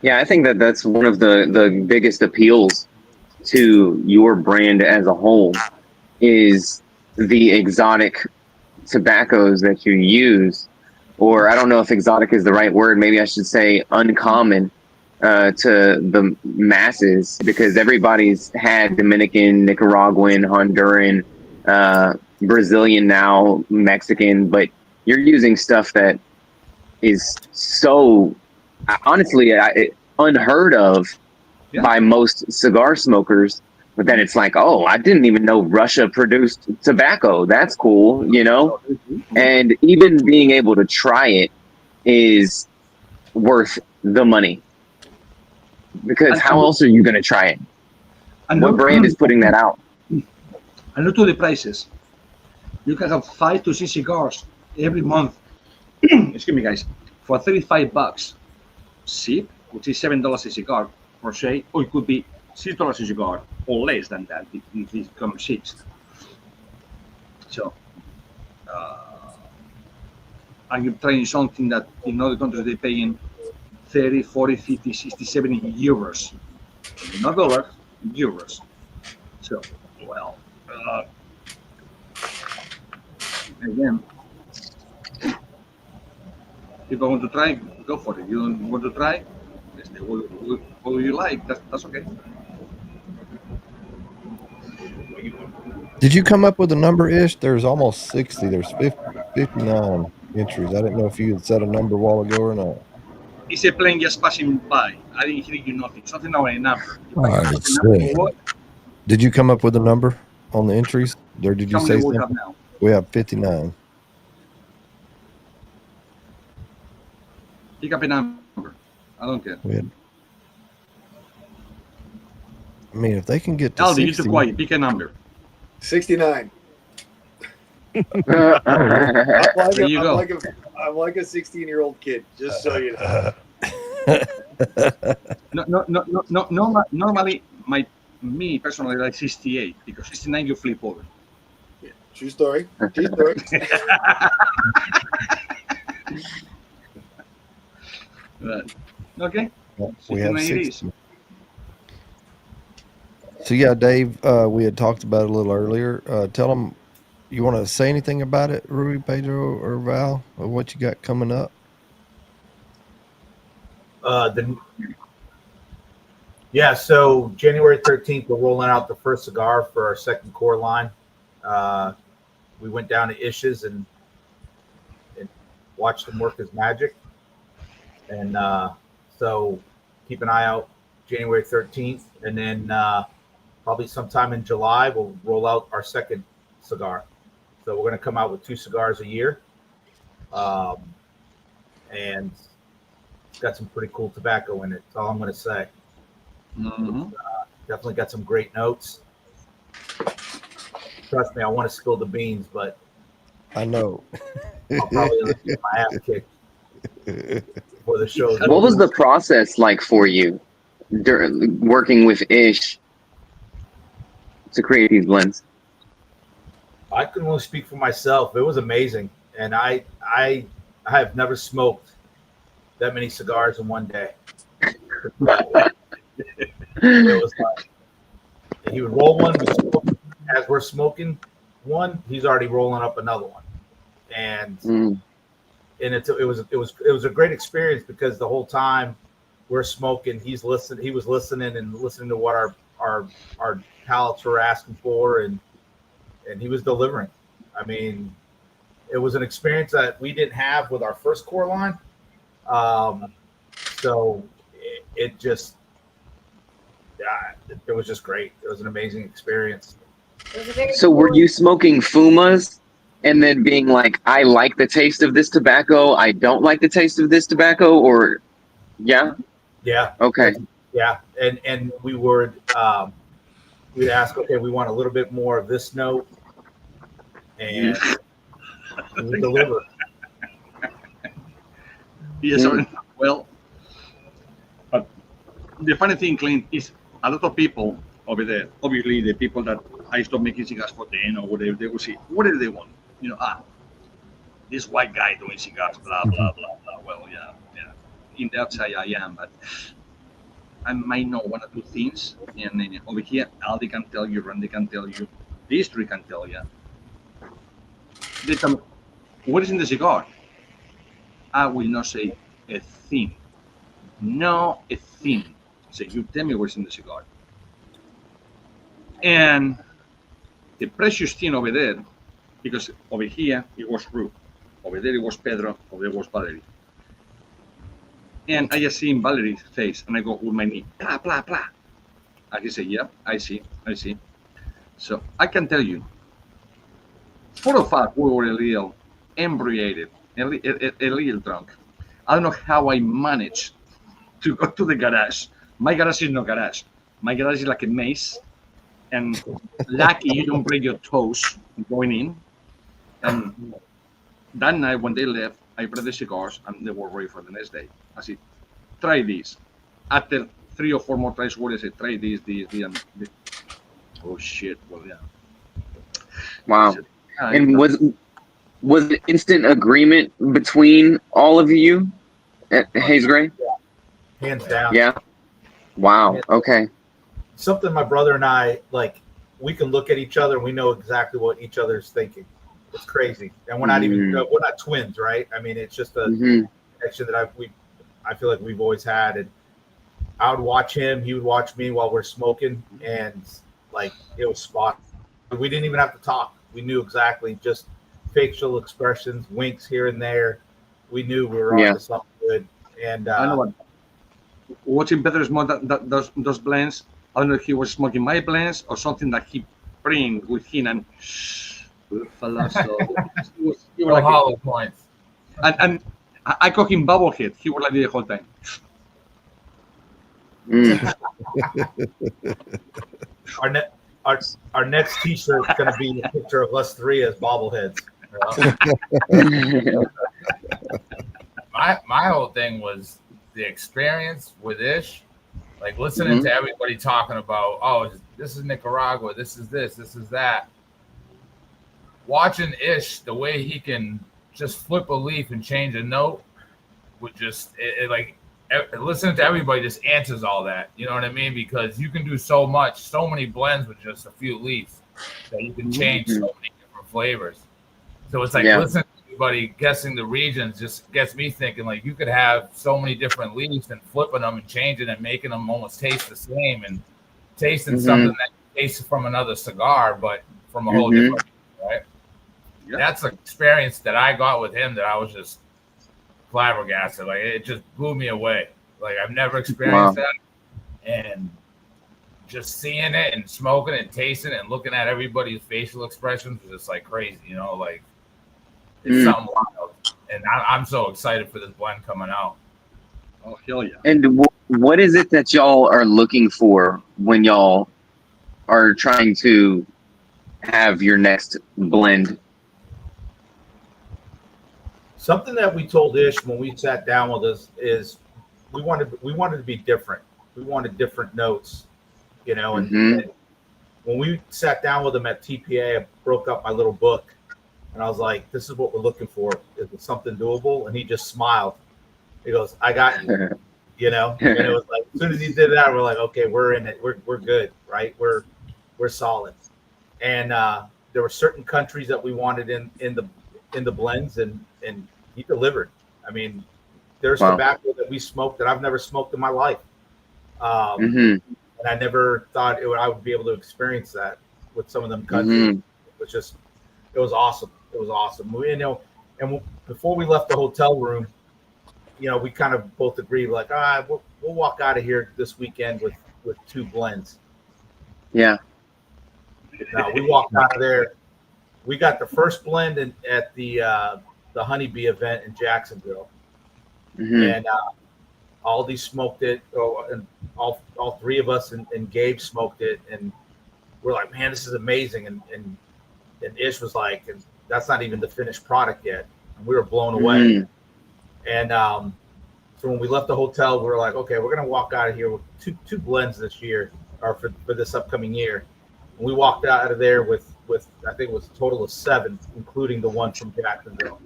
Yeah, I think that that's one of the biggest appeals to your brand as a whole is the exotic tobaccos that you use, or I don't know if exotic is the right word. Maybe I should say uncommon to the masses, because everybody's had Dominican, Nicaraguan, Honduran, Brazilian, now Mexican, but you're using stuff that is so honestly unheard of Yeah. by most cigar smokers. But then it's like, oh, I didn't even know Russia produced tobacco. That's cool, you know? Yeah. And even being able to try it is worth the money, because And how else are you going to try it? and What not brand is putting that out? and not to the prices. You can have 5 to 6 cigars every month. Excuse me, guys, for $35. Sip, which is $7 a cigar per se, or it could be $6 a cigar, or less than that if it becomes six. So, and you're trying something that in other countries they pay in 30, 40, 50, 60, 70 euros. Not dollars, euros. So, well, again, if I want to try, go for it. You don't want to try, what you like, that's okay. Did you come up with a number ish? There's almost 60. There's 59 entries. I didn't know if you had set a number a while ago or not. It's a plane just passing by. I didn't hear you nothing. Something about a number. If I I can put a number see. for what? Did you come up with a number on the entries? Or did you How many say we have something? now? We have 59. Pick up a number. I don't care. We had, I mean, if they can get to Aldi, you're too 60. quiet. Pick a number. 69. Uh, There you go. I'm like a 16-year-old kid, just so you know. No. Normally, me personally like 68 because 69 you flip over. Yeah. True story. True story. But, okay. We have 69 it is. 60. So, yeah, Dave, we had talked about it a little earlier. Tell them, you want to say anything about it, Rui, Pedro, or Val, or what you got coming up? So January 13th, we're rolling out the first cigar for our second core line. We went down to Ish's and watched him work his magic. And so keep an eye out January 13th. And then probably sometime in July, we'll roll out our second cigar. So we're going to come out with 2 cigars a year. And it's got some pretty cool tobacco in it. That's all I'm going to say. Mm-hmm. Definitely got some great notes. Trust me, I want to spill the beans, but I know. I'll probably get my ass kicked for the show. what was the process like for you during working with Ish to create these blends? I can only speak for myself. It was amazing, and I have never smoked that many cigars in one day. It was like he would roll one, as we're smoking one, he's already rolling up another one, and it was a great experience because the whole time we're smoking, he was listening and listening to what our palates were asking for, and he was delivering. I mean, it was an experience that we didn't have with our first core line. So it just, it was just great. It was an amazing experience. So were you smoking Fumas and then being like, I like the taste of this tobacco, I don't like the taste of this tobacco, or yeah? Yeah. Okay. Yeah. And we would we'd ask, okay, we want a little bit more of this note, and we would deliver. Yes, well, but the funny thing, Clint, is a lot of people over there, obviously the people that I stopped making cigars for them or whatever, they will see whatever they want. You know, this white guy doing cigars, blah, blah, blah, blah. Well, yeah. In that side I am, but I might know one or two things, and over here, Aldi can tell you, Randy can tell you, these three can tell you. They tell me, what is in the cigar? I will not say a thing. No, a thing. So you tell me what's in the cigar. And the precious thing over there, because over here it was Ru, over there it was Pedro, over there was Valerie. And I just see in Valerie's face, and I go with my knee, blah, blah, blah. And he said, yeah, I see. So I can tell you, 4 of us, we were a little inebriated, a little drunk. I don't know how I managed to go to the garage. My garage is no garage. My garage is like a maze. And lucky you don't break your toes going in. And that night when they left, I brought the cigars and they were ready for the next day. I said, try this. After 3 or 4 more tries, what I said, try this, and this. Oh shit, well, yeah. Wow. Said, And was it instant agreement between all of you at Hayes Gray? Hands down. Yeah. Wow. Okay. Something my brother and I, like, we can look at each other and we know exactly what each other's thinking. It's crazy. And we're not even, we're not twins, right? I mean, it's just a connection that I feel like we've always had. And I would watch him, he would watch me while we're smoking, and like, it was spot. We didn't even have to talk. We knew exactly, just facial expressions, winks here and there. We knew we were on to something good. And I know what. Watching Pedro smoke those blends, I don't know if he was smoking my blends or something that he bring with him, and fellas, so he was like hollow points. And I call him Bubblehead. He was like the whole time. Our next T-shirt is going to be a picture of us 3 as bobbleheads. My whole thing was the experience with Ish, like listening to everybody talking about, oh, this is Nicaragua, this is that. Watching Ish, the way he can just flip a leaf and change a note, would just listening to everybody just answers all that. You know what I mean? Because you can do so much, so many blends with just a few leaves that you can change so many different flavors. So it's like listening to everybody guessing the regions just gets me thinking, like, you could have so many different leaves and flipping them and changing and making them almost taste the same and tasting something that tastes from another cigar, but from a whole different, right? Yeah. That's an experience that I got with him that I was just flabbergasted. Like, it just blew me away. Like, I've never experienced that. And just seeing it and smoking it and tasting it and looking at everybody's facial expressions was just like crazy, you know, like it's something wild. And I'm so excited for this blend coming out. Oh, hell yeah. And what is it that y'all are looking for when y'all are trying to have your next blend? Something that we told Ish when we sat down with us is we wanted to be different. We wanted different notes, you know. And when we sat down with him at TPA, I broke up my little book, and I was like, "This is what we're looking for. Is it something doable?" And he just smiled. He goes, "I got you," you know. And it was like, as soon as he did that, we're like, "Okay, we're in it. We're good, right? We're solid." And there were certain countries that we wanted in the blends, and he delivered. I mean, there's tobacco that we smoked that I've never smoked in my life. And I never thought I would be able to experience that with some of them countries. It was awesome. It was awesome. You know, and before we left the hotel room, you know, we kind of both agreed, like, we'll walk out of here this weekend with 2 blends. Yeah. Now we walked out of there. We got the first blend at the Honeybee event in Jacksonville, and Aldi smoked it, and all 3 of us and Gabe smoked it, and we're like, man, this is amazing. And Ish was like, and that's not even the finished product yet. And we were blown away. And so when we left the hotel, we were like, okay, we're gonna walk out of here with two blends this year, or for this upcoming year. And we walked out of there with I think it was a total of 7, including the one from Jacksonville.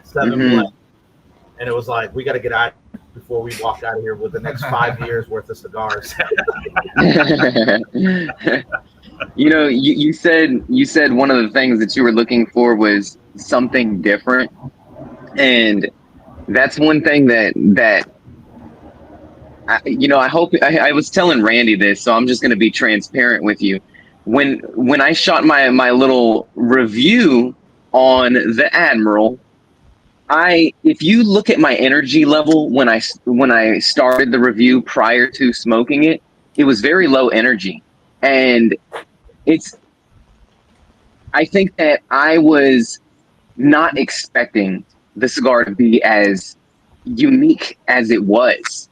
7 blends. And it was like, we got to get out before before we walk out of here with the next 5 years worth of cigars. You know, you said one of the things that you were looking for was something different, and that's one thing that I hope I was telling Randy this, so I'm just going to be transparent with you. When I shot my little review on the Admiral, if you look at my energy level when I started the review prior to smoking it, it was very low energy, and I think that I was not expecting the cigar to be as unique as it was,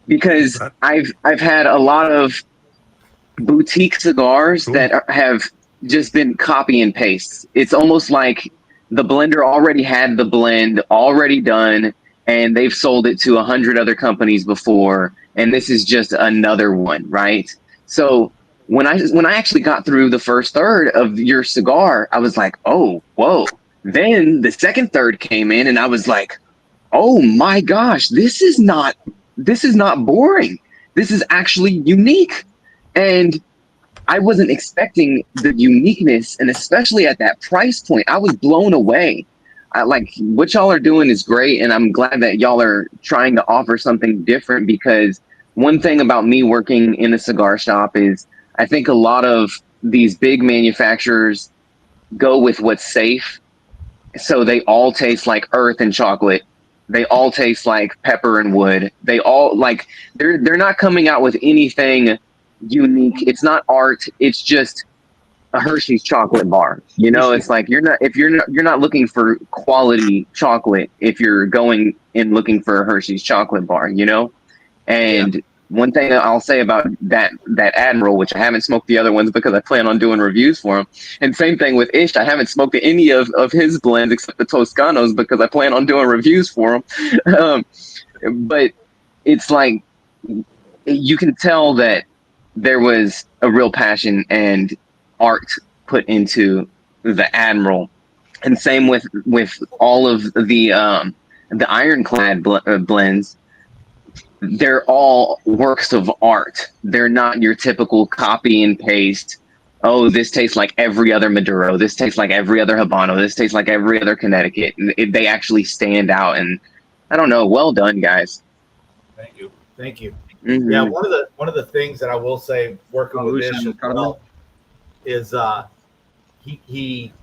because I've had a lot of boutique cigars that have just been copy and paste. It's almost like the blender already had the blend already done, and they've sold it to 100 other companies before, and this is just another one, right? So when I actually got through the first third of your cigar, I was like, oh, whoa. Then the second third came in, and I was like, oh my gosh, this is not boring. This is actually unique. And I wasn't expecting the uniqueness, and especially at that price point, I was blown away. Like, what y'all are doing is great, and I'm glad that y'all are trying to offer something different, because one thing about me working in a cigar shop is I think a lot of these big manufacturers go with what's safe. So they all taste like earth and chocolate. They all taste like pepper and wood. They all like they're not coming out with anything unique. It's not art. It's just a Hershey's chocolate bar. You know, it's like you're not looking for quality chocolate if you're going and looking for a Hershey's chocolate bar, you know? And one thing I'll say about that Admiral, which I haven't smoked the other ones because I plan on doing reviews for him. And same thing with Ish. I haven't smoked any of his blends except the Toscanos because I plan on doing reviews for him. But it's like you can tell that there was a real passion and art put into the Admiral. And same with all of the ironclad blends. They're all works of art. They're not your typical copy and paste. Oh, this tastes like every other Maduro. This tastes like every other Habano. This tastes like every other Connecticut. They actually stand out, and I don't know. Well done, guys. Thank you. Thank you. Mm-hmm. Yeah, one of the things that I will say working with Ish as well is he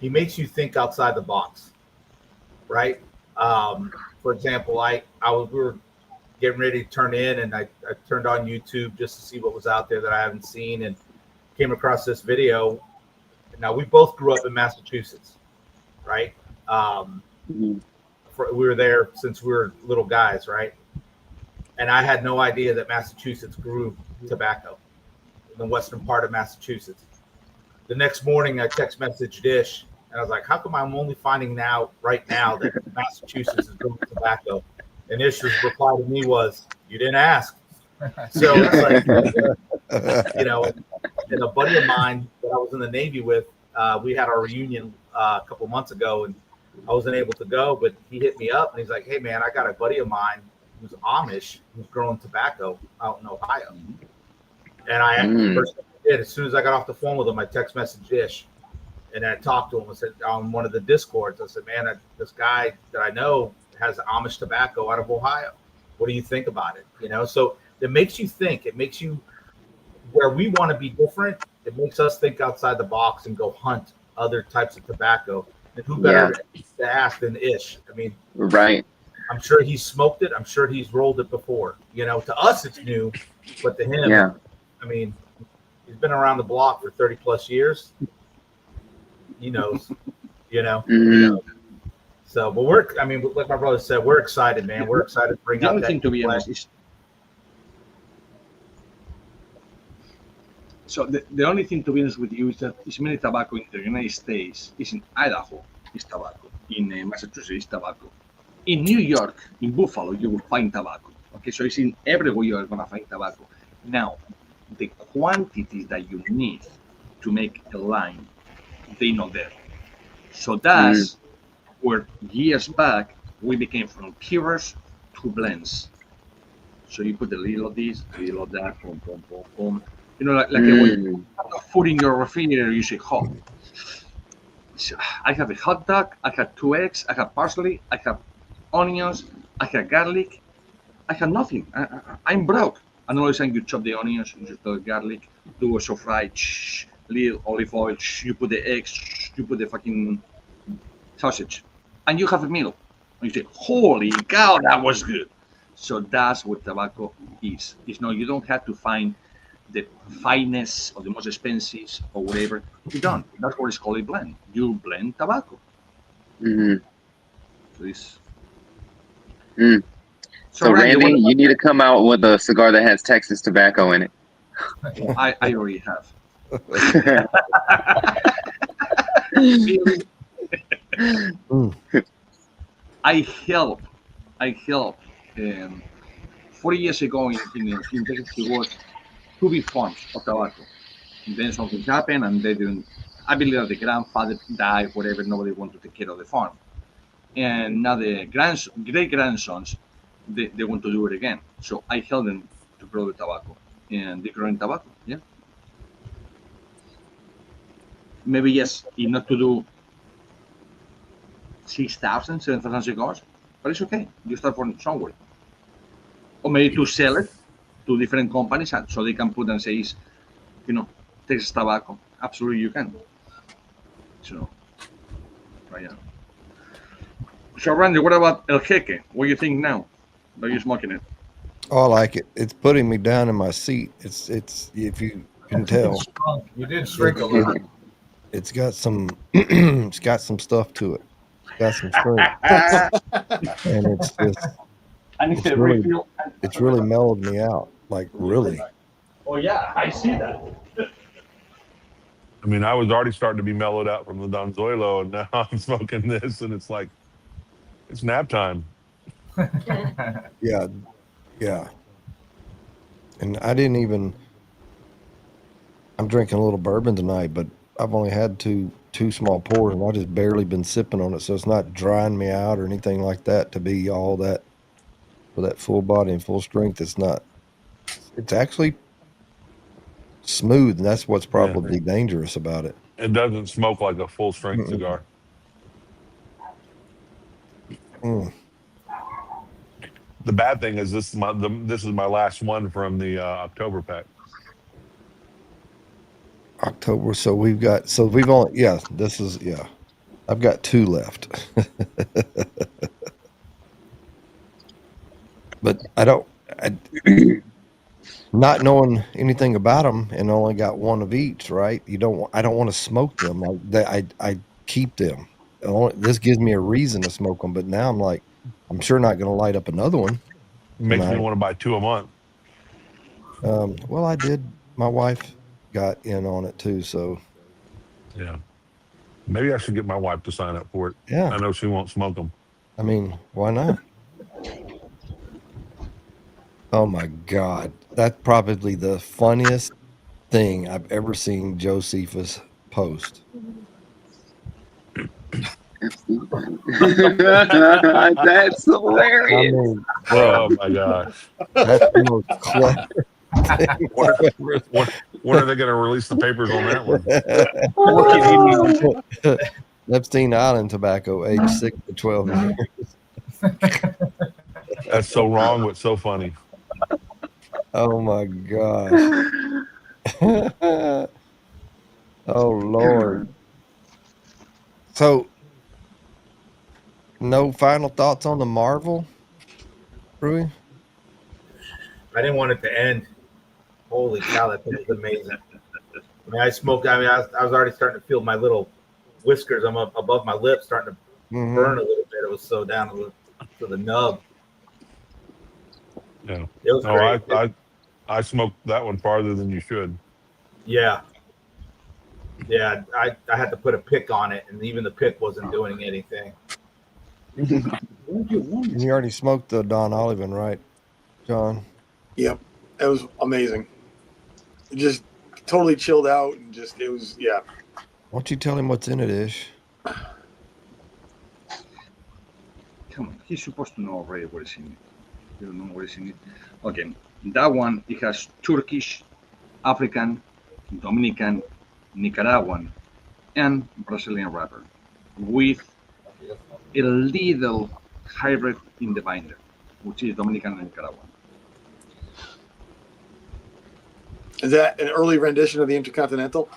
makes you think outside the box, right? For example, we were getting ready to turn in, and I turned on YouTube just to see what was out there that I haven't seen, and came across this video. Now, we both grew up in Massachusetts, right? We were there since we were little guys, right? And I had no idea that Massachusetts grew tobacco in the western part of Massachusetts. The next morning, I text messaged Ish, and I was like, how come I'm only finding right now that Massachusetts is growing tobacco? And Ish's reply to me was, you didn't ask. So it's like, you know, and a buddy of mine that I was in the Navy with, we had our reunion a couple months ago, and I wasn't able to go, but he hit me up and he's like, hey man, I got a buddy of mine who's Amish, who's growing tobacco out in Ohio. And first thing I did, as soon as I got off the phone with him, I text messaged Ish, and then I talked to him and said on one of the Discords, I said, man, this guy that I know has Amish tobacco out of Ohio. What do you think about it? You know, so it makes you think. It makes you, where we want to be different, it makes us think outside the box and go hunt other types of tobacco. And who better to ask than Ish? I mean, right. I'm sure he's smoked it. I'm sure he's rolled it before. You know, to us it's new, but to him, I mean, he's been around the block for 30 plus years. He knows, you know. So, but like my brother said, we're excited, man. We're excited to bring out that. The only thing, to be honest, is the only thing, to be honest with you, is that as many tobacco in the United States is in Idaho, is tobacco. In Massachusetts, is tobacco. In New York, in Buffalo, you will find tobacco. Okay, so it's in everywhere you are going to find tobacco. Now, the quantities that you need to make a line, they're not there. So that's where years back we became from purers two blends. So you put a little of this, a little of that, boom, boom, boom, boom. You know, like when you have food in your refrigerator, you say hot. So I have a hot dog, I have 2 eggs, I have parsley, I have onions, I have garlic, I have nothing. I'm broke. And all of a sudden you chop the onions, you just the garlic, do a stir fry, little olive oil, you put the eggs, you put the fucking sausage, and you have a meal. And you say, holy cow, that was good. So that's what tobacco is. It's not, you don't have to find the finest or the most expensive or whatever. You don't. That's what it's called a blend. You blend tobacco. Mm-hmm. So it's. So Randy, you need to come out with a cigar that has Texas tobacco in it. I already have. I helped 40 years ago in Texas. There was 2 big farms of tobacco. And then something happened, and they didn't. I believe that the grandfather died, whatever. Nobody wanted to take care of the farm, and now the great grandsons, they want to do it again. So I helped them to grow the tobacco, and they're growing tobacco. Yeah. Maybe yes, not to do 6,000, 7,000 cigars, but it's okay. You start from somewhere, or maybe to sell it to different companies, and so they can put and say, Texas tobacco. Absolutely, you can. So, right now. So, Randy, what about El Jeque? What do you think now? Are you smoking it? Oh, I like it. It's putting me down in my seat. It's if you can tell. You did shrink a little. It's got some it's got some stuff to it. It's got some strength. And it's just it's really mellowed me out. Like really. Oh yeah, I see that. I mean, I was already starting to be mellowed out from the Donzuelo, and now I'm smoking this, and it's like, it's nap time. Yeah. And I didn't even. I'm drinking a little bourbon tonight, but I've only had two small pours, and I've just barely been sipping on it, so it's not drying me out or anything like that. To be all that for that full body and full strength, it's not. It's actually smooth, and that's what's probably dangerous about it. It doesn't smoke like a full strength cigar. The bad thing is this is my last one from the October pack. October, so we've only I've got 2 left. But not knowing anything about them and only got 1 of each, right? I don't want to smoke them. I keep them. This gives me a reason to smoke them, but now I'm like, I'm sure not going to light up another one. Makes me want to buy 2 a month. Well, I did. My wife got in on it too, so yeah. Maybe I should get my wife to sign up for it. Yeah, I know she won't smoke them. I mean, why not? Oh my God, that's probably the funniest thing I've ever seen Josephus post. That's hilarious. I mean, oh my gosh, that's the most clever thing. When are they going to release the papers on that one? Epstein Island tobacco, aged 6 to 12 years. That's so wrong, but so funny. Oh my gosh. Oh Lord. So, no final thoughts on the Marvel, Rui? I didn't want it to end. Holy cow, that thing was amazing. I mean, I was already starting to feel my little whiskers. I'm up above my lips, starting to burn a little bit. It was so down to the nub. Yeah. It was great. I smoked that one farther than you should. Yeah. Yeah, I had to put a pick on it, and even the pick wasn't doing anything. You already smoked the Don Olivan, right, John? Yep. It was amazing. It just totally chilled out, and it was. Why don't you tell him what's in it, Ish? Come on, he's supposed to know already what is in it. You don't know what is in it. Okay, that one, it has Turkish, African, Dominican, Nicaraguan, and Brazilian wrapper with a little hybrid in the binder, which is Dominican and Nicaraguan. Is that an early rendition of the Intercontinental?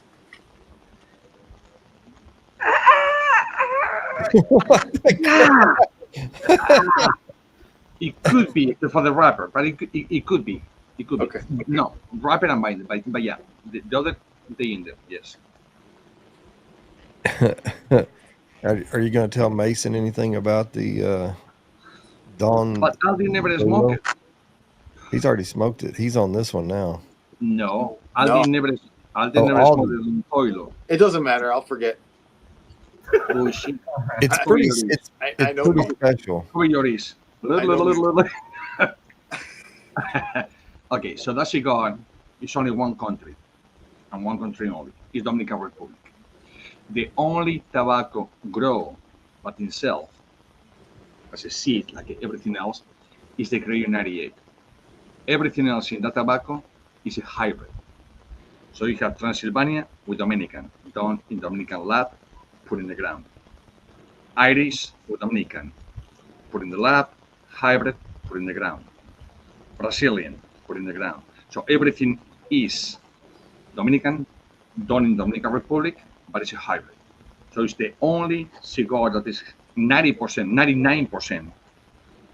It could be for the wrapper, but it could be. It could be. Okay. No, wrapper and binder, but yeah, the other, the in there, yes. Are you going to tell Mason anything about the Don? But Aldi never smoked it. He's already smoked it. He's on this one now. No, Aldi never smoked it in Toilo. It doesn't matter. I'll forget. Bullshit. It's pretty. It's I know. pretty special. Who yours? Okay, so that cigar is only one country, and one country only. It's Dominican Republic. The only tobacco grow, but in itself, as a seed, like everything else, is the Crayon 98. Everything else in that tobacco is a hybrid. So you have Transylvania with Dominican, done in Dominican lab, put in the ground. Irish with Dominican, put in the lab, hybrid, put in the ground. Brazilian, put in the ground. So everything is Dominican, done in Dominican Republic, but it's a hybrid. So it's the only cigar that is 90%, 99%,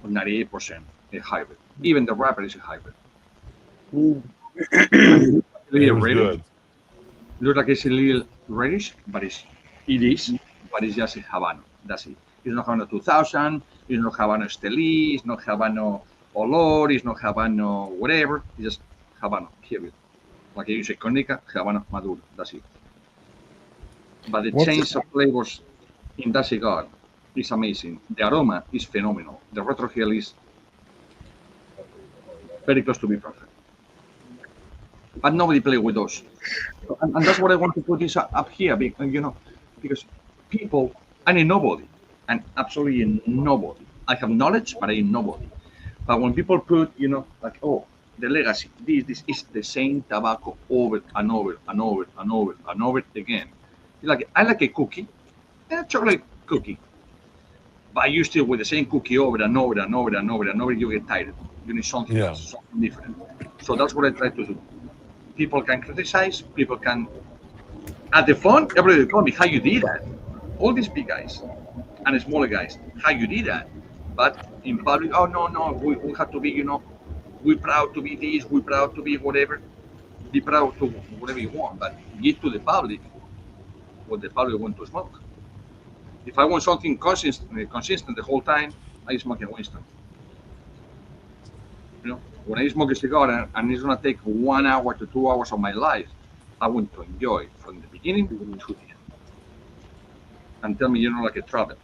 or 98% a hybrid. Even the wrapper is a hybrid. It was good. Looks like it's a little reddish, but it is just a Habano. That's it. It's not Habano 2000, it's not Habano Esteli, it's not Habano Olor, it's not Habano whatever, it's just Habano, period. Like you say, Conica, Habano Maduro, that's it. But the change of flavors in that cigar is amazing. The aroma is phenomenal. The retrohale is very close to be perfect. But nobody play with those. And that's what I want to put this up here, because people, I ain't nobody, and absolutely nobody. I have knowledge, but I ain't nobody. But when people put, like, oh, the legacy, this is the same tobacco over and over and over and over and over again. Like, I like a cookie, a chocolate cookie, but you still with the same cookie over and over and over and over and over, you get tired. You need something else, something different. So that's what I try to do. People can criticize, people can, at the phone, everybody told me how you did that. All these big guys and smaller guys, how you did that. But in public, oh, no, we have to be, we're proud to be this, we're proud to be whatever. Be proud to whatever you want, but give to the public what the public want to smoke. If I want something consistent the whole time, I smoke a Winston. When I smoke a cigar and it's gonna take 1 hour to 2 hours of my life, I want to enjoy from the beginning to the end. And tell me, like a travel,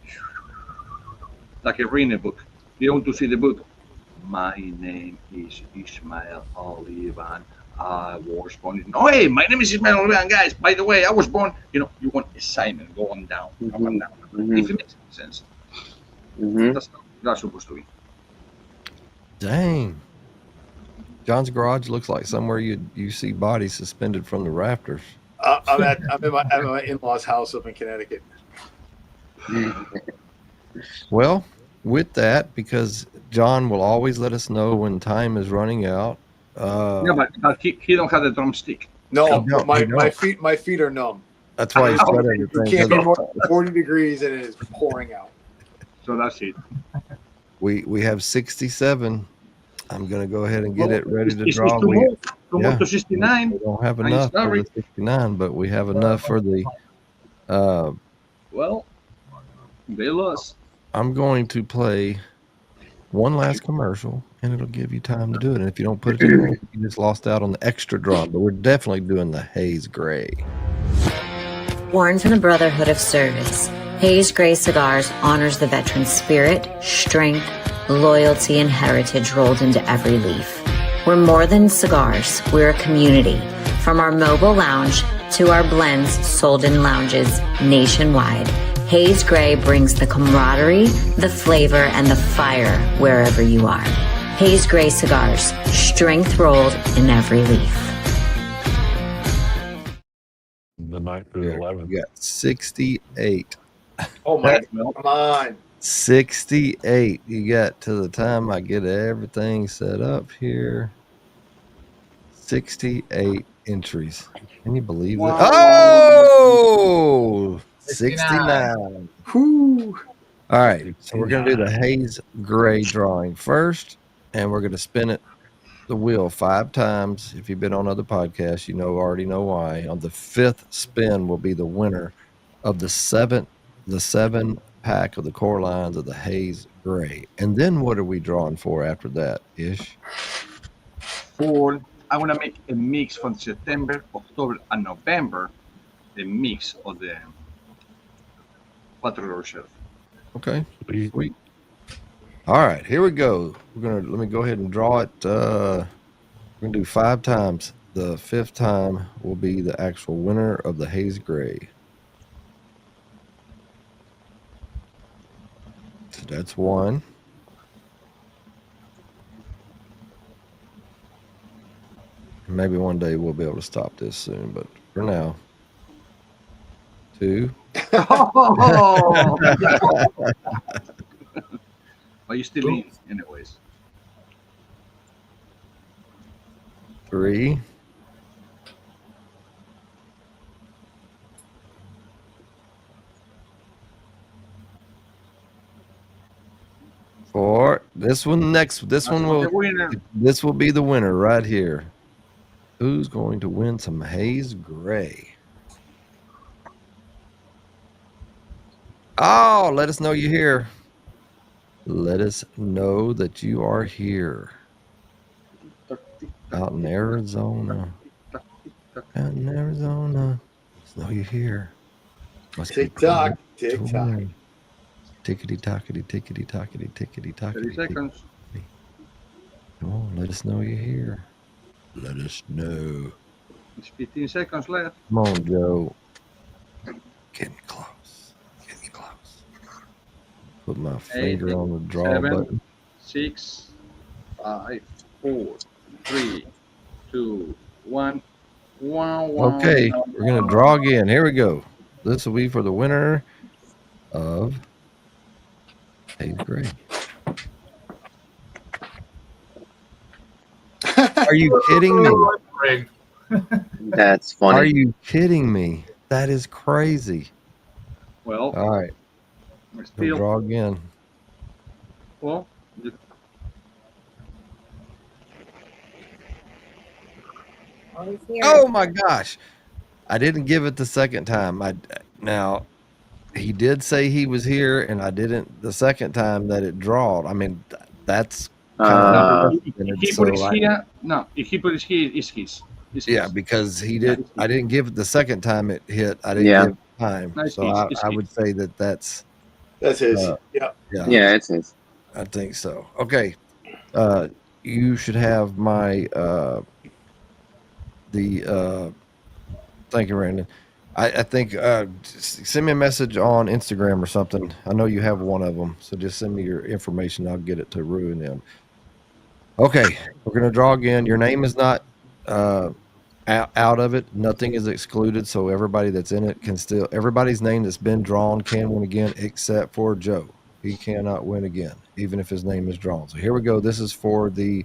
like a reading a book. You want to see the book? My name is Ismael Olivan. I was born. Oh, hey, my name is Ismael Olivan, guys. By the way, I was born. You want assignment going down, up and down. If it makes sense. That's how that's supposed to be. Dang. John's garage looks like somewhere you see bodies suspended from the rafters. I'm in my in-laws' house up in Connecticut. Well, with that, because John will always let us know when time is running out. Yeah, but he don't have the drumstick. No, my feet are numb. That's why he said everything. It can't be more than 40 degrees and it is pouring out. So that's it. We have 67. I'm going to go ahead and get it ready to it's draw. To move to 69. We don't have enough for the 69, but we have enough for the. Well, they lost. I'm going to play one last commercial, and it'll give you time to do it. And if you don't put it in, you just lost out on the extra draw. But we're definitely doing the Haze Gray. Born from the Brotherhood of Service, Haze Gray Cigars honors the veteran's spirit, strength, loyalty, and heritage rolled into every leaf. We're more than cigars. We're a community. From our mobile lounge to our blends sold in lounges nationwide, Haze Gray brings the camaraderie, the flavor, and the fire wherever you are. Hayes Gray Cigars, strength rolled in every leaf. The 9th through the Here, 11th. we got 68. Oh my, come on. 68. You got to the time I get everything set up here. 68 entries. Can you believe that? Wow. Oh! 69. 69. Whew. All right. So we're going to do the Hayes Gray drawing first, and we're going to spin it the wheel 5 times. If you've been on other podcasts, you already know why. On the 5th spin will be the winner of the 7 pack of the core lines of the Hayes Gray. And then what are we drawing for after that, Ish? I'm gonna make a mix from September, October, and November. The mix of the Quattro Rocher. Okay. Sweet. All right, here we go. Let me go ahead and draw it. We're gonna do 5 times. The 5th time will be the actual winner of the Hayes Gray. So that's 1. Maybe one day we'll be able to stop this soon, but for now. 2. Oh! But you still in, anyways. 3. 4. This one will be the winner right here. Who's going to win some Hayes Gray? Oh, let us know you're here. Let us know that you are here. Out in Arizona. Out in Arizona. Let us know you're here. Tick tock, tick tock. Tickety tockety, tickety tockety, tickety tockety. 30 seconds. Come on, let us know you're here. Let us know. It's 15 seconds left. Come on, Joe. Getting close. Getting close. Put my finger on the draw 7, button. 6, 5, 4, 3, 2, 1. Okay, we're going to draw again. Here we go. This will be for the winner of Hayes Gray. Are you kidding me? That's funny. Are you kidding me? That is crazy. Well, All right, we're we'll still. draw again. Well, Oh my gosh. I didn't give it the second time. Now he did say he was here, and I didn't the second time that it drawed. I mean, that's kind if he put it here, no. If he put it here, it's his. It's yeah, his. because he did. I didn't give it the second time it hit. I didn't Yeah. give time, No, it's so his, I would say that's That's his. yeah. Yeah, it's his. I think so. Okay, you should have my thank you, Brandon. I think send me a message on Instagram or something. I know you have one of them, so just send me your information. I'll get it to Rue and them. Okay, we're gonna draw again. Your name is not out of it. Nothing is excluded, so everybody that's in it can still. Everybody's name that's been drawn can win again, except for Joe. He cannot win again, even if his name is drawn. So here we go. This is for the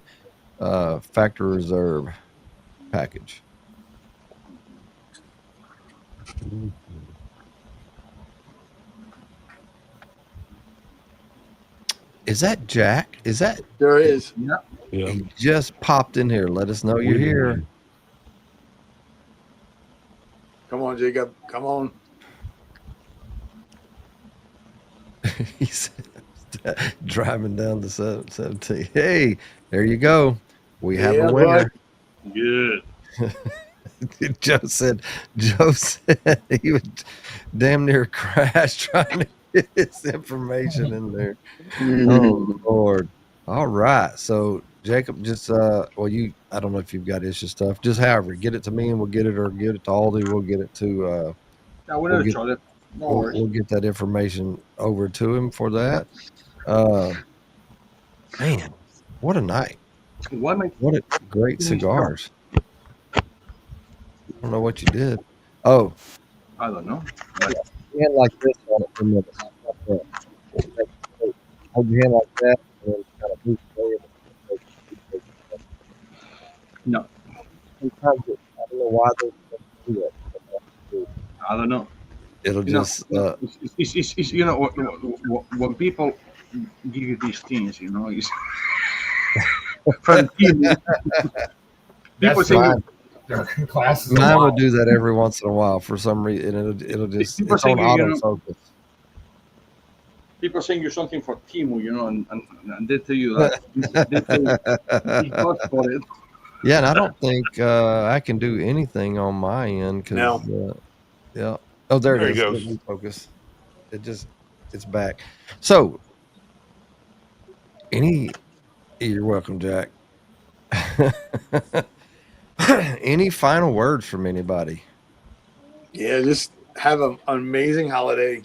factory reserve package. Is that Jack? Is that? There is. Yeah. Yeah. He just popped in here. Let us know you're here. Come on, Jacob. Come on. He said, driving down the 17. Hey, there you go. We have a winner. Good. Joe said he would damn near crash trying to get his information in there. Oh Lord. All right. So Jacob, just I don't know if you've got issue stuff. Just however, get it to me and we'll get it, or get it to Aldi. We'll get it to We'll get that information over to him for that. Man, What a night. Why am I? What a great cigars. I don't know what you did. Oh, I don't know. But hand like this on it for a minute. Hold your hand like that and kind of move forward. no, Sometimes I don't know why they do that. I don't know. It'll You know, just it's you know when people give you these things, you know, it's from people. People That's say mine. Classes. Mine will do that every once in a while for some reason. It'll just People it's say on you know- autofocus. people send you something for Timu, you know, and they tell you that they tell you he costs for it. Yeah, and I don't think I can do anything on my end because No. yeah. Oh, there it There he is. goes. It'll refocus. It's back. So you're welcome, Jack. Any final words from anybody? Yeah, just have an amazing holiday.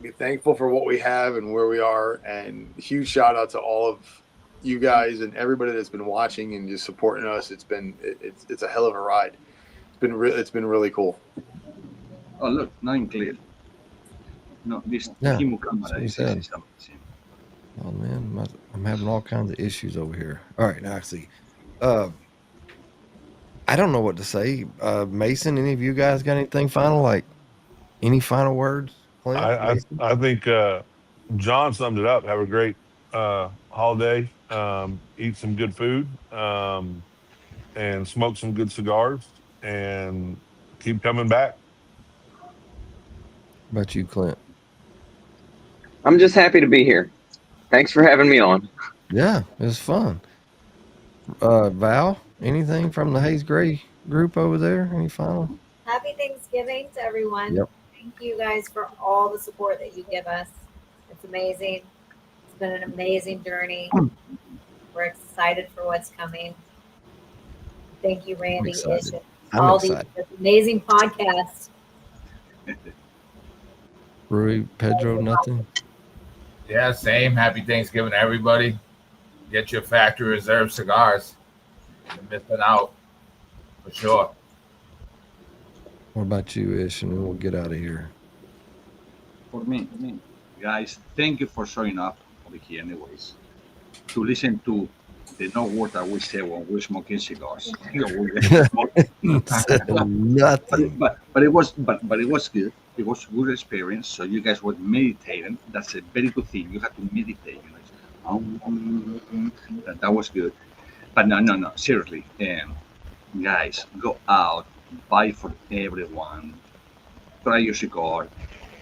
Be thankful for what we have and where we are, and huge shout out to all of you guys and everybody that's been watching and just supporting us. It's a hell of a ride. It's been really cool. Oh look, now I'm clear. No, this Yeah, Timu that's camera what he is said. amazing. Oh man, I'm having all kinds of issues over here. All right, now I see. I don't know what to say. Mason, any of you guys got anything final? Like any final words? Clint, Mason? I think John summed it up. Have a great holiday. Eat some good food, and smoke some good cigars, and keep coming back. How about you, Clint? I'm just happy to be here. Thanks for having me on. Yeah, it was fun. Val, anything from the Hayes Gray group over there? Any final? Happy Thanksgiving to everyone. Yep. Thank you guys for all the support that you give us. It's amazing. It's been an amazing journey. We're excited for what's coming. Thank you, Randy, excited. Ish, I'm all excited. these amazing podcasts. Rui, Pedro, nothing? Yeah, same. Happy Thanksgiving to everybody. Get your factory reserve cigars. You're missing out for sure. What about you, Ish? And then we'll get out of here. For me, guys, thank you for showing up over here, anyways, to listen to the no word that we say when we're smoking cigars. Nothing. but it was good. It was a good experience. So you guys were meditating. That's a very good thing. You have to meditate. That was good. But no. Seriously, guys, go out, buy for everyone. Try your cigar,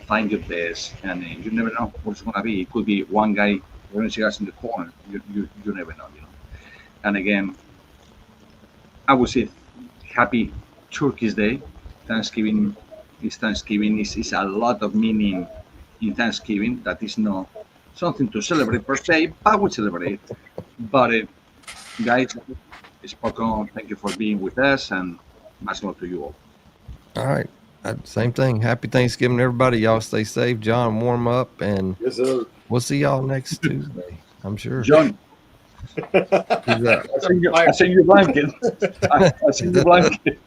find your best, and you never know what it's gonna be. It could be one guy rolling cigars in the corner. You never know, And again, I would say happy Turkey's Day. Thanksgiving is a lot of meaning in Thanksgiving that is not something to celebrate per se, but we celebrate. But guys, it's Pocon. Thank you for being with us, and much love to you all. All right. Same thing. Happy Thanksgiving, everybody. Y'all stay safe. John, warm up, and Yes, sir. we'll see y'all next Tuesday, I'm sure. John, Who's that? I send you a blanket. I send you a blanket.